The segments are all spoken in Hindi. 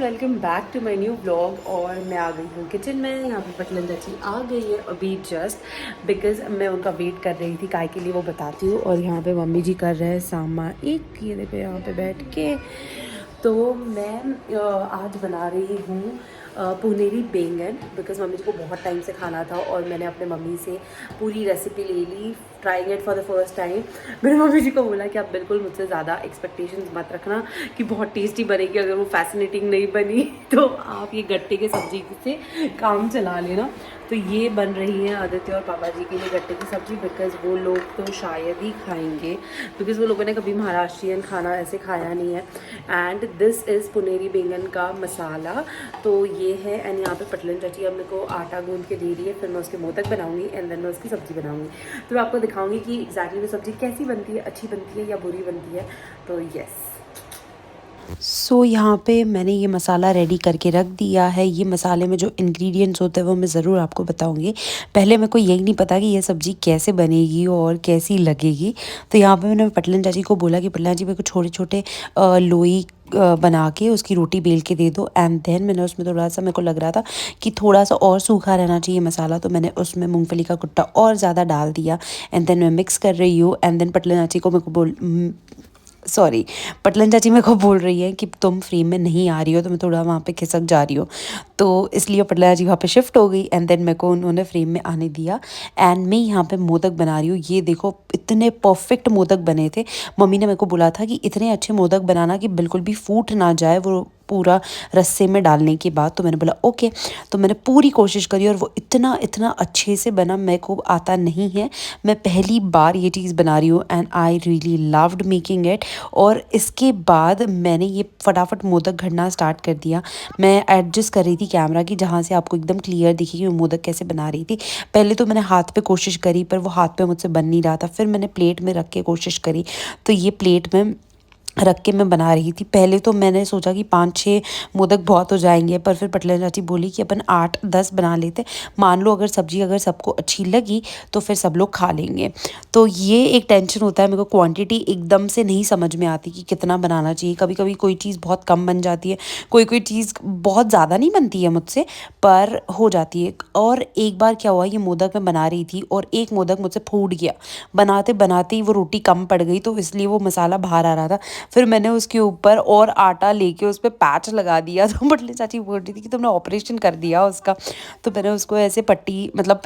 Welcome back to my new vlog. और मैं आ गई हूँ किचन में। यहाँ पे पटलन चाची आ गई है अभी जस्ट, बिकॉज मैं उनका वेट कर रही थी। काय के लिए वो बताती हूँ। और यहाँ पे मम्मी जी कर रहे हैं सामान एक कीड़े पे यहाँ पे बैठ के। तो मैं आज बना रही हूँ पुनेरी बैंगन, बिकॉज मम्मी जी को बहुत टाइम से खाना था और मैंने अपने मम्मी से पूरी रेसिपी ले ली, trying it for the first time. मैंने मम्मी जी को बोला कि आप बिल्कुल मुझसे ज़्यादा एक्सपेक्टेशंस मत रखना कि बहुत टेस्टी बनेगी, अगर वो फैसिनेटिंग नहीं बनी तो आप ये गट्टे के सब्जी से काम चला लेना। तो ये बन रही है आदित्य और पापा जी के लिए गट्टे की सब्ज़ी, बिकॉज़ वो लोग तो शायद ही खाएंगे, बिकॉज़ वो लोगों ने कभी महाराष्ट्रियन खाना ऐसे खाया नहीं है। एंड दिस इज़ पुनेरी बैंगन का मसाला। तो ये है। एंड यहाँ पे पटलन चाची अब मेरे को आटा गूंद के दे रही है, फिर मैं उसके मोदक बनाऊंगी एंड देन मैं उसकी सब्ज़ी बनाऊंगी। तो मैं आपको दिखाऊंगी कि एग्जैक्टली वो सब्ज़ी कैसी बनती है, अच्छी बनती है या बुरी बनती है। तो यस। यहाँ पे मैंने ये मसाला रेडी करके रख दिया है। ये मसाले में जो इंग्रेडिएंट्स होते हैं वो मैं ज़रूर आपको बताऊंगी। पहले मेरे को यही नहीं पता कि ये सब्ज़ी कैसे बनेगी और कैसी लगेगी। तो यहाँ पे मैंने पटलन चाची को बोला कि पटलन जी मेरे को छोटे छोटे लोई बना के उसकी रोटी बेल के दे दो। एंड देन मैंने उसमें थोड़ा सा, मेरे को लग रहा था कि थोड़ा सा और सूखा रहना चाहिए मसाला, तो मैंने उसमें मूंगफली का कुट्टा और ज़्यादा डाल दिया। एंड देन मैं मिक्स कर रही हूँ। एंड देन पटलन चाची को मेरे को पटलन चाची मेरे को बोल रही है कि तुम फ्रेम में नहीं आ रही हो, तो मैं थोड़ा वहाँ पे खिसक जा रही हूँ। तो इसलिए पटलन चाची वहाँ पे शिफ्ट हो गई। एंड देन मेरे को उन्होंने फ्रेम में आने दिया। एंड मैं यहाँ पे मोदक बना रही हूँ। ये देखो इतने परफेक्ट मोदक बने थे। मम्मी ने मेरे को बोला था कि इतने अच्छे मोदक बनाना कि बिल्कुल भी फूट ना जाए वो पूरा रस्से में डालने के बाद। तो मैंने बोला ओके। तो मैंने पूरी कोशिश करी और वो इतना इतना अच्छे से बना, मेरे को आता नहीं है। मैं पहली बार ये चीज़ बना रही हूँ and I really loved making it. और इसके बाद मैंने ये फटाफट मोदक घड़ना स्टार्ट कर दिया। मैं एडजस्ट कर रही थी कैमरा की, जहाँ से आपको एकदम क्लियर दिखे कि मैं मोदक कैसे बना रही थी। पहले तो मैंने हाथ पे कोशिश करी, पर वो हाथ पे मुझसे बन नहीं रहा था। फिर मैंने प्लेट में रख के कोशिश करी। तो ये प्लेट में रख के मैं बना रही थी। पहले तो मैंने सोचा कि 5-6 मोदक बहुत हो जाएंगे, पर फिर पटलन चाची बोली कि अपन 8-10 बना लेते, मान लो अगर सब्जी अगर सबको अच्छी लगी तो फिर सब लोग खा लेंगे। तो ये एक टेंशन होता है, मेरे को क्वांटिटी एकदम से नहीं समझ में आती कि कितना बनाना चाहिए। कभी कभी कोई चीज़ बहुत कम बन जाती है, कोई चीज़ बहुत ज़्यादा नहीं बनती है मुझसे, पर हो जाती है। और एक बार क्या हुआ, ये मोदक मैं बना रही थी और एक मोदक मुझसे फूट गया। बनाते बनाते ही वो रोटी कम पड़ गई, तो इसलिए वो मसाला बाहर आ रहा था। फिर मैंने उसके ऊपर और आटा लेके उस पर पैच लगा दिया। तो पटली चाची बोल रही थी कि तुमने ऑपरेशन कर दिया उसका। तो मैंने उसको ऐसे पट्टी, मतलब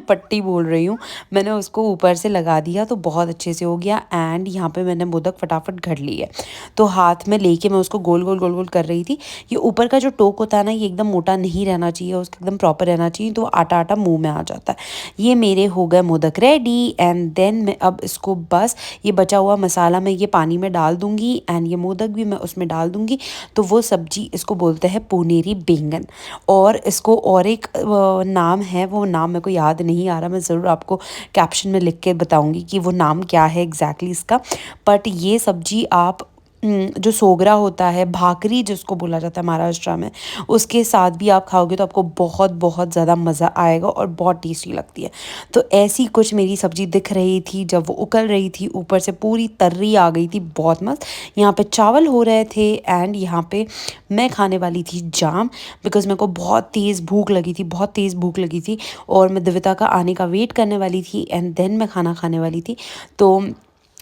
पट्टी बोल रही हूँ, मैंने उसको ऊपर से लगा दिया, तो बहुत अच्छे से हो गया। एंड यहाँ पे मैंने मोदक फटाफट घड़ ली है। तो हाथ में लेके मैं उसको गोल गोल गोल गोल कर रही थी। ये ऊपर का जो टोक होता है ना, ये एकदम मोटा नहीं रहना चाहिए, उसका एकदम प्रॉपर रहना चाहिए, तो आटा आटा मुंह में आ जाता है। ये मेरे हो गए मोदक रेडी। एंड देन मैं अब इसको बस ये बचा हुआ मसाला मैं ये पानी में डाल दूंगी एंड ये मोदक भी मैं उसमें डाल दूंगी। तो वो सब्जी, इसको बोलते हैं पुनेरी बैंगन। और इसको और एक नाम है, वो नाम मेरे को याद नहीं आ रहा, मैं ज़रूर आपको कैप्शन में लिख के बताऊंगी कि वो नाम क्या है एग्जैक्टली इसका। बट ये सब्जी आप जो सोगरा होता है, भाकरी जिसको बोला जाता है महाराष्ट्र में, उसके साथ भी आप खाओगे तो आपको बहुत बहुत ज़्यादा मज़ा आएगा और बहुत टेस्टी लगती है। तो ऐसी कुछ मेरी सब्ज़ी दिख रही थी जब वो उकल रही थी, ऊपर से पूरी तर्री आ गई थी, बहुत मस्त। यहाँ पे चावल हो रहे थे एंड यहाँ पे मैं खाने वाली थी जाम, बिकॉज़ मेरे को बहुत तेज़ भूख लगी थी, बहुत तेज़ भूख लगी थी। और मैं दिव्यता का आने का वेट करने वाली थी एंड देन मैं खाना खाने वाली थी। तो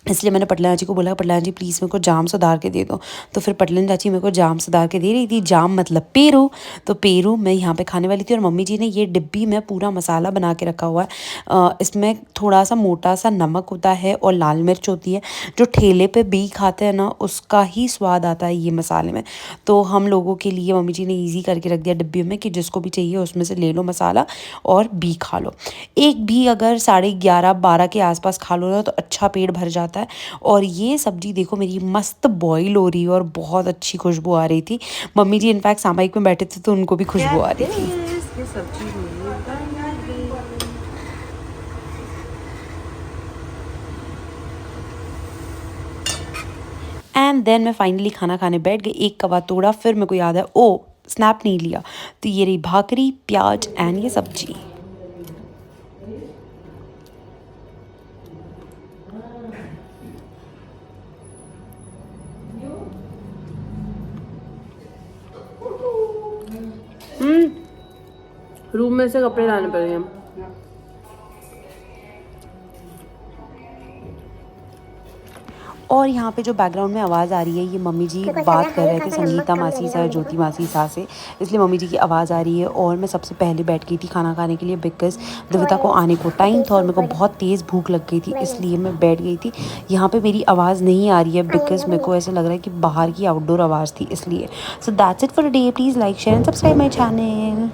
इसलिए मैंने पटलन चाची को बोला, पटलन जी प्लीज़ मेरे को जाम सुधार के दे दो। तो फिर पटलन चाची मेरे को जाम सुधार के दे रही थी। जाम मतलब पेरू। तो पेरू मैं यहाँ पे खाने वाली थी और मम्मी जी ने ये डिब्बी में पूरा मसाला बना के रखा हुआ है। इसमें थोड़ा सा मोटा सा नमक होता है और लाल मिर्च होती है। जो ठेले पे बी खाते हैं ना, उसका ही स्वाद आता है ये मसाले में। तो हम लोगों के लिए मम्मी जी ने ईज़ी करके रख दिया डिब्बी में कि जिसको भी चाहिए उसमें से ले लो मसाला और बी खा लो। एक भी अगर 11:30-12 के आसपास खा लो ना तो अच्छा पेट भर जाता है। और ये सब्जी देखो मेरी मस्त बॉईल हो रही है और बहुत अच्छी खुशबू आ रही थी। मम्मी जी इनफैक्ट सामाइक में बैठे थे तो उनको भी खुशबू आ रही थी। ये सब्जी हो रही है। एंड देन मैं फाइनली खाना खाने बैठ गई। एक कवा तोड़ा, फिर मेरे को याद है ओ स्नैप नहीं लिया। तो ये रही भाकरी, प्याज एंड ये सब्जी। रूम में से कपड़े लाने पड़ेंगे। और यहाँ पे जो बैकग्राउंड में आवाज़ आ रही है ये मम्मी जी बात कर रहे थे संगीता मासी से और ज्योति मासी सा से, इसलिए मम्मी जी की आवाज़ आ रही है। और मैं सबसे पहले बैठ गई थी खाना खाने के लिए बिकॉज़ दिविता को आने को टाइम था और मेरे को बहुत तेज़ भूख लग गई थी, इसलिए मैं बैठ गई थी। यहाँ पे मेरी आवाज़ नहीं आ रही है बिकॉज़ मेरे को ऐसा लग रहा है कि बाहर की आउटडोर आवाज़ थी इसलिए। So that's it for today. Please like share and subscribe my channel.